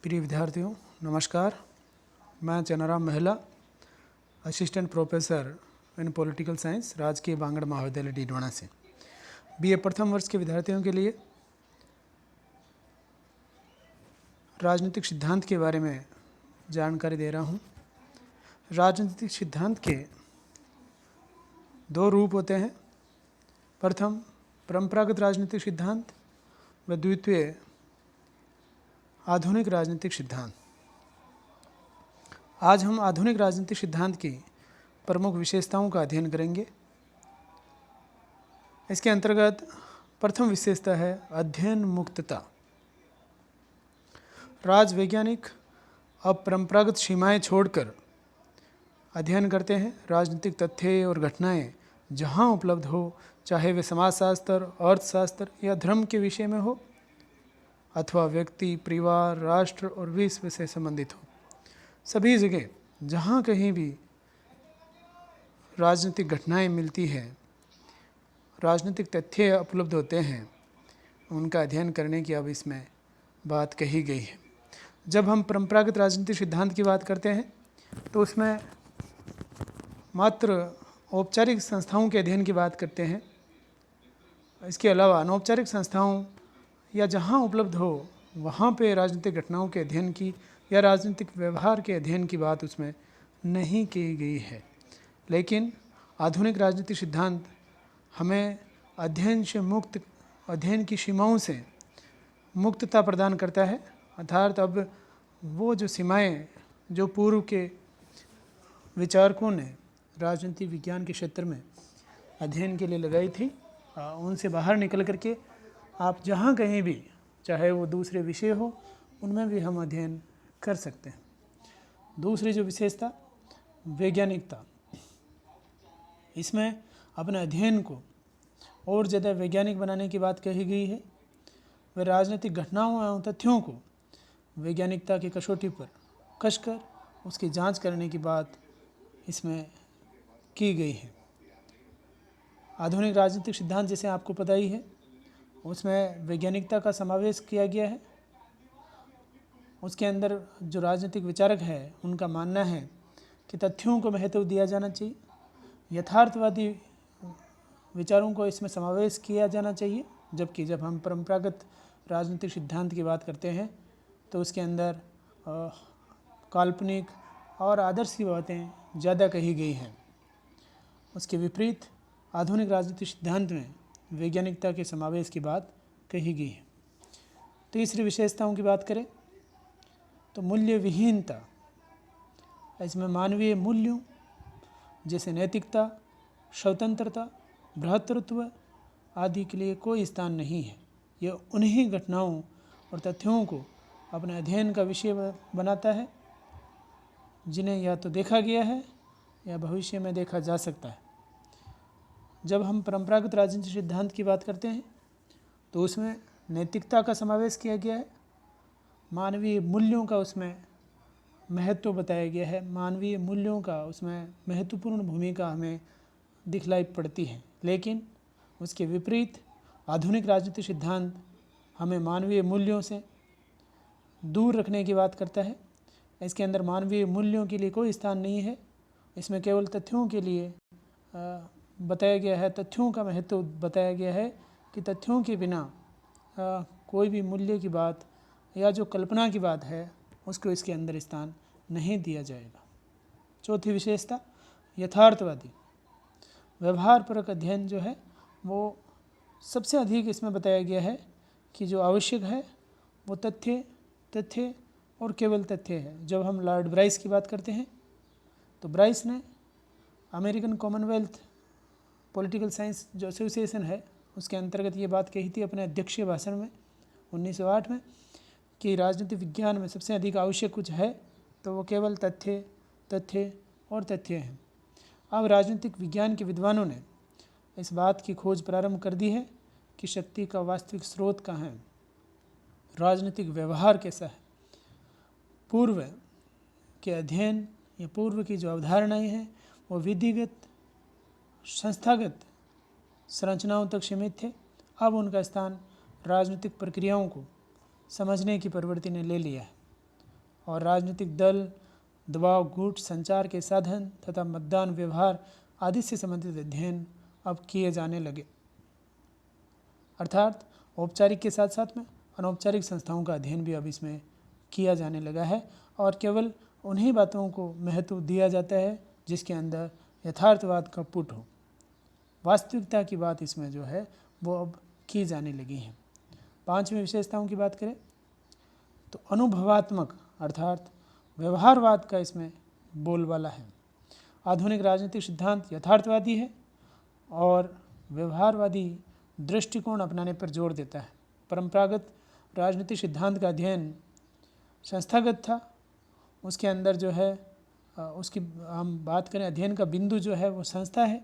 प्रिय विद्यार्थियों नमस्कार। मैं चनाराम महिला, assistant professor in political science, राजकीय बांगड़ महाविद्यालय डीडवाना से बीए प्रथम वर्ष के विद्यार्थियों के लिए राजनीतिक सिद्धांत के बारे में जानकारी दे रहा हूँ। राजनीतिक सिद्धांत के दो रूप होते हैं। प्रथम परंपरागत राजनीतिक सिद्धांत व द्वितीय आधुनिक राजनीतिक सिद्धांत। आज हम आधुनिक राजनीतिक सिद्धांत की प्रमुख विशेषताओं का अध्ययन करेंगे। इसके अंतर्गत प्रथम विशेषता है अध्ययन मुक्तता। राजवैज्ञानिक अब परंपरागत सीमाएं छोड़कर अध्ययन करते हैं। राजनीतिक तथ्य और घटनाएं जहां उपलब्ध हो, चाहे वे समाजशास्त्र, अर्थशास्त्र या धर्म के विषय में हो अथवा व्यक्ति, परिवार, राष्ट्र और विश्व से संबंधित हो, सभी जगह जहाँ कहीं भी राजनीतिक घटनाएं मिलती है, राजनीतिक तथ्य उपलब्ध होते हैं, उनका अध्ययन करने की अब इसमें बात कही गई है। जब हम परंपरागत राजनीतिक सिद्धांत की बात करते हैं तो उसमें मात्र औपचारिक संस्थाओं के अध्ययन की बात करते हैं। इसके अलावा अनौपचारिक संस्थाओं या जहाँ उपलब्ध हो वहाँ पे राजनीतिक घटनाओं के अध्ययन की या राजनीतिक व्यवहार के अध्ययन की बात उसमें नहीं की गई है। लेकिन आधुनिक राजनीतिक सिद्धांत हमें अध्ययन से मुक्त, अध्ययन की सीमाओं से मुक्तता प्रदान करता है। अर्थात अब वो जो सीमाएं जो पूर्व के विचारकों ने राजनीति विज्ञान के क्षेत्र में अध्ययन के लिए लगाई थी, उनसे बाहर निकल करके आप जहाँ कहीं भी, चाहे वो दूसरे विषय हो, उनमें भी हम अध्ययन कर सकते हैं। दूसरी जो विशेषता वैज्ञानिकता, इसमें अपने अध्ययन को और ज़्यादा वैज्ञानिक बनाने की बात कही गई है। वे राजनीतिक घटनाओं एवं तथ्यों को वैज्ञानिकता की कसौटी पर कसकर उसकी जांच करने की बात इसमें की गई है। आधुनिक राजनीतिक सिद्धांत जैसे आपको पता ही है, उसमें वैज्ञानिकता का समावेश किया गया है। उसके अंदर जो राजनीतिक विचारक है उनका मानना है कि तथ्यों को महत्व दिया जाना चाहिए, यथार्थवादी विचारों को इसमें समावेश किया जाना चाहिए। जबकि जब हम परंपरागत राजनीतिक सिद्धांत की बात करते हैं तो उसके अंदर काल्पनिक और आदर्श की बातें ज़्यादा कही गई हैं। उसके विपरीत आधुनिक राजनीतिक सिद्धांत में वैज्ञानिकता के समावेश की बात कही गई है। तीसरी विशेषताओं की बात करें तो मूल्य विहीनता। इसमें मानवीय मूल्यों जैसे नैतिकता, स्वतंत्रता, भ्रातृत्व आदि के लिए कोई स्थान नहीं है। यह उन्हीं घटनाओं और तथ्यों को अपने अध्ययन का विषय बनाता है जिन्हें या तो देखा गया है या भविष्य में देखा जा सकता है। जब हम परंपरागत राजनीतिक सिद्धांत की बात करते हैं तो उसमें नैतिकता का समावेश किया गया है, मानवीय मूल्यों का उसमें महत्व बताया गया है, मानवीय मूल्यों का उसमें महत्वपूर्ण भूमिका हमें दिखलाई पड़ती है। लेकिन उसके विपरीत आधुनिक राजनीतिक सिद्धांत हमें मानवीय मूल्यों से दूर रखने की बात करता है। इसके अंदर मानवीय मूल्यों के लिए कोई स्थान नहीं है। इसमें केवल तथ्यों के लिए बताया गया है, तथ्यों का महत्व बताया गया है कि तथ्यों के बिना कोई भी मूल्य की बात या जो कल्पना की बात है उसको इसके अंदर स्थान नहीं दिया जाएगा। चौथी विशेषता यथार्थवादी। व्यवहारपरक अध्ययन जो है वो सबसे अधिक इसमें बताया गया है कि जो आवश्यक है वो तथ्य और केवल तथ्य है। जब हम लॉर्ड ब्राइस की बात करते हैं तो ब्राइस ने अमेरिकन कॉमनवेल्थ पॉलिटिकल साइंस जो एसोसिएशन है उसके अंतर्गत ये बात कही थी अपने अध्यक्षीय भाषण में 1908 में कि राजनीतिक विज्ञान में सबसे अधिक आवश्यक कुछ है तो वो केवल तथ्य और तथ्य हैं। अब राजनीतिक विज्ञान के विद्वानों ने इस बात की खोज प्रारंभ कर दी है कि शक्ति का वास्तविक स्रोत कहाँ है, राजनीतिक व्यवहार कैसा है। पूर्व के अध्ययन या पूर्व की जो अवधारणाएं हैं वो विधिगत, संस्थागत संरचनाओं तक सीमित थे। अब उनका स्थान राजनीतिक प्रक्रियाओं को समझने की प्रवृत्ति ने ले लिया है। और राजनीतिक दल, दबाव गुट, संचार के साधन तथा मतदान व्यवहार आदि से संबंधित अध्ययन अब किए जाने लगे। अर्थात औपचारिक के साथ साथ में अनौपचारिक संस्थाओं का अध्ययन भी अब इसमें किया जाने लगा है और केवल उन्हीं बातों को महत्व दिया जाता है जिसके अंदर यथार्थवाद का पुट हो। वास्तविकता की बात इसमें जो है वो अब की जाने लगी है। 5वीं विशेषताओं की बात करें तो अनुभवात्मक अर्थात व्यवहारवाद का इसमें बोलबाला है। आधुनिक राजनीतिक सिद्धांत यथार्थवादी है और व्यवहारवादी दृष्टिकोण अपनाने पर जोर देता है। परंपरागत राजनीतिक सिद्धांत का अध्ययन संस्थागत था, उसके अंदर जो है उसकी हम बात करें अध्ययन का बिंदु जो है वो संस्था है,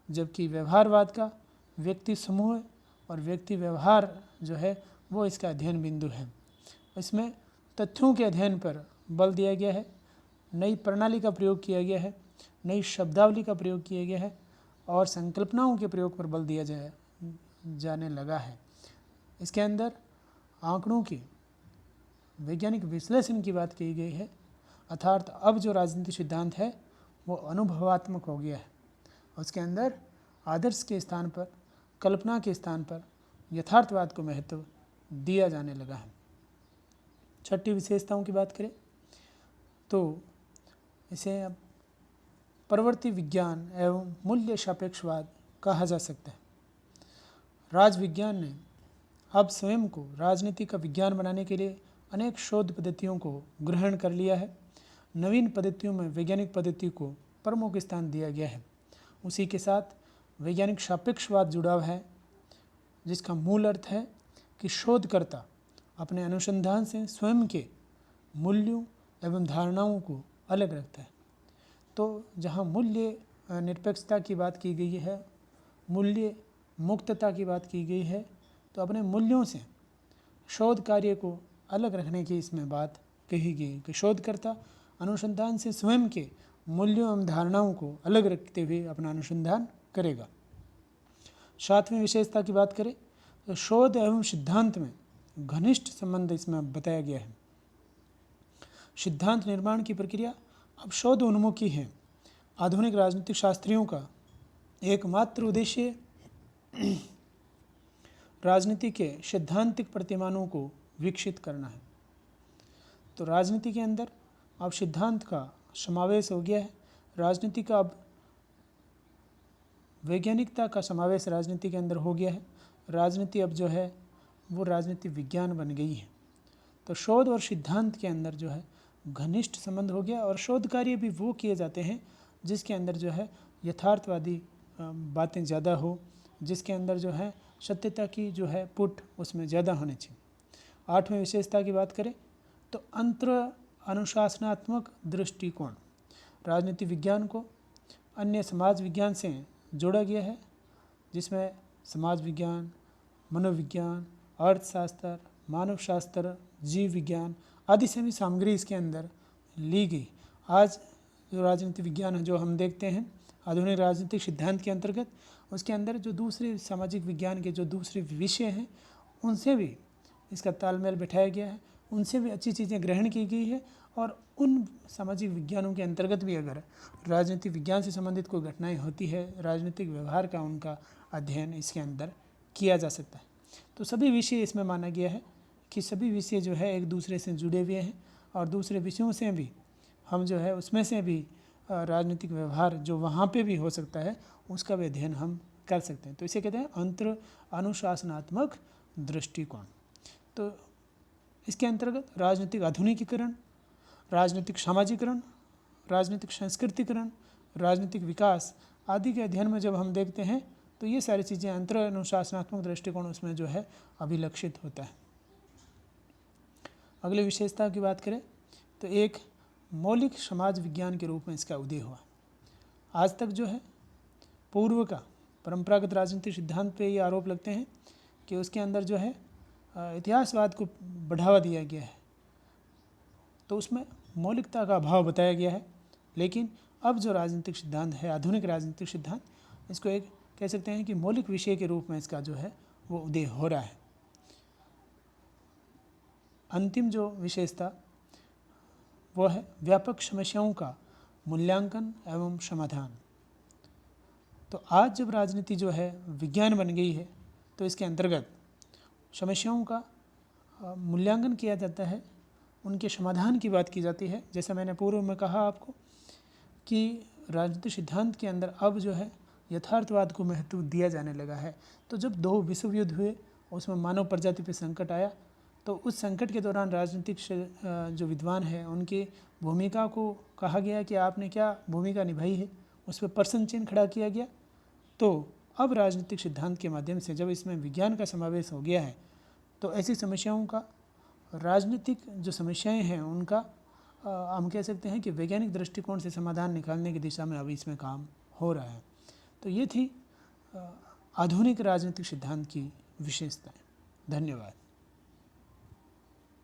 जबकि व्यवहारवाद का व्यक्ति समूह और व्यक्ति व्यवहार जो है वो इसका अध्ययन बिंदु है। इसमें तथ्यों के अध्ययन पर बल दिया गया है, नई प्रणाली का प्रयोग किया गया है, नई शब्दावली का प्रयोग किया गया है और संकल्पनाओं के प्रयोग पर बल दिया जाने लगा है। इसके अंदर आंकड़ों की वैज्ञानिक विश्लेषण की बात की गई है, अर्थात अब जो राजनीतिक सिद्धांत है वो अनुभवात्मक हो गया है। उसके अंदर आदर्श के स्थान पर, कल्पना के स्थान पर यथार्थवाद को महत्व दिया जाने लगा है। 6ठी विशेषताओं की बात करें तो इसे अब प्रवृत्ति विज्ञान एवं मूल्य सापेक्षवाद कहा जा सकता है। राजविज्ञान ने अब स्वयं को राजनीति का विज्ञान बनाने के लिए अनेक शोध पद्धतियों को ग्रहण कर लिया है। नवीन पद्धतियों में वैज्ञानिक पद्धति को प्रमुख स्थान दिया गया है। उसी के साथ वैज्ञानिक सापेक्षवाद जुड़ा हुआ है, जिसका मूल अर्थ है कि शोधकर्ता अपने अनुसंधान से स्वयं के मूल्यों एवं धारणाओं को अलग रखता है। तो जहाँ मूल्य निरपेक्षता की बात की गई है, मूल्य मुक्तता की बात की गई है, तो अपने मूल्यों से शोध कार्य को अलग रखने की इसमें बात कही गई कि शोधकर्ता अनुसंधान से स्वयं के मूल्यों एवं धारणाओं को अलग रखते हुए अपना अनुसंधान करेगा। 7वीं विशेषता की बात करें तो शोध एवं सिद्धांत में घनिष्ठ संबंध इसमें बताया गया है। सिद्धांत निर्माण की प्रक्रिया अब शोध उन्मुखी है। आधुनिक राजनीतिक शास्त्रियों का एकमात्र उद्देश्य राजनीति के सैद्धांतिक प्रतिमानों को विकसित करना है। तो राजनीति के अंदर अब सिद्धांत का समावेश हो गया है। राजनीति का अब वैज्ञानिकता का समावेश राजनीति के अंदर हो गया है। राजनीति अब जो है वो राजनीति विज्ञान बन गई है। तो शोध और सिद्धांत के अंदर जो है घनिष्ठ संबंध हो गया और शोध कार्य भी वो किए जाते हैं जिसके अंदर जो है यथार्थवादी बातें ज़्यादा हो, जिसके अंदर जो है सत्यता की जो है पुट उसमें ज़्यादा होनी चाहिए। 8वीं विशेषता की बात करें तो अंतर अनुशासनात्मक दृष्टिकोण। राजनीति विज्ञान को अन्य समाज विज्ञान से जोड़ा गया है, जिसमें समाज विज्ञान, मनोविज्ञान, अर्थशास्त्र, मानव शास्त्र, जीव विज्ञान आदि सभी सामग्री इसके अंदर ली गई। आज जो राजनीति विज्ञान है जो हम देखते हैं आधुनिक राजनीतिक सिद्धांत के अंतर्गत, उसके अंदर जो दूसरे सामाजिक विज्ञान के जो दूसरे विषय हैं उनसे भी इसका तालमेल बिठाया गया है, उनसे भी अच्छी चीज़ें ग्रहण की गई है और उन सामाजिक विज्ञानों के अंतर्गत भी अगर राजनीतिक विज्ञान से संबंधित कोई घटनाएं होती है, राजनीतिक व्यवहार का उनका अध्ययन इसके अंदर किया जा सकता है। तो सभी विषय इसमें माना गया है कि सभी विषय जो है एक दूसरे से जुड़े हुए हैं और दूसरे विषयों से भी हम जो है उसमें से भी राजनीतिक व्यवहार जो वहाँ पे भी हो सकता है उसका भी अध्ययन हम कर सकते हैं। तो इसे कहते हैं अंतर अनुशासनात्मक दृष्टिकोण। तो इसके अंतर्गत राजनीतिक आधुनिकीकरण, राजनीतिक सामाजिकरण, राजनीतिक संस्कृतिकरण, राजनीतिक विकास आदि के अध्ययन में जब हम देखते हैं तो ये सारी चीज़ें अंतर अनुशासनात्मक दृष्टिकोण उसमें जो है अभिलक्षित होता है। अगली विशेषता की बात करें तो एक मौलिक समाज विज्ञान के रूप में इसका उदय हुआ। आज तक जो है पूर्व का परंपरागत राजनीतिक सिद्धांत पे ये आरोप लगते हैं कि उसके अंदर जो है इतिहासवाद को बढ़ावा दिया गया है, तो उसमें मौलिकता का अभाव बताया गया है। लेकिन अब जो राजनीतिक सिद्धांत है, आधुनिक राजनीतिक सिद्धांत, इसको एक कह सकते हैं कि मौलिक विषय के रूप में इसका जो है वो उदय हो रहा है। अंतिम जो विशेषता वो है व्यापक समस्याओं का मूल्यांकन एवं समाधान। तो आज जब राजनीति जो है विज्ञान बन गई है, तो इसके अंतर्गत समस्याओं का मूल्यांकन किया जाता है, उनके समाधान की बात की जाती है। जैसा मैंने पूर्व में कहा आपको कि राजनीतिक सिद्धांत के अंदर अब जो है यथार्थवाद को महत्व दिया जाने लगा है। तो जब 2 विश्व युद्ध हुए, उसमें मानव प्रजाति पर संकट आया, तो उस संकट के दौरान राजनीतिक जो विद्वान हैं उनकी भूमिका को कहा गया कि आपने क्या भूमिका निभाई है, उस पर प्रश्न चिन्ह खड़ा किया गया। तो अब राजनीतिक सिद्धांत के माध्यम से जब इसमें विज्ञान का समावेश हो गया है, तो ऐसी समस्याओं का, राजनीतिक जो समस्याएं हैं उनका हम कह सकते हैं कि वैज्ञानिक दृष्टिकोण से समाधान निकालने की दिशा में अभी इसमें काम हो रहा है। तो ये थी आधुनिक राजनीतिक सिद्धांत की विशेषताएं। धन्यवाद।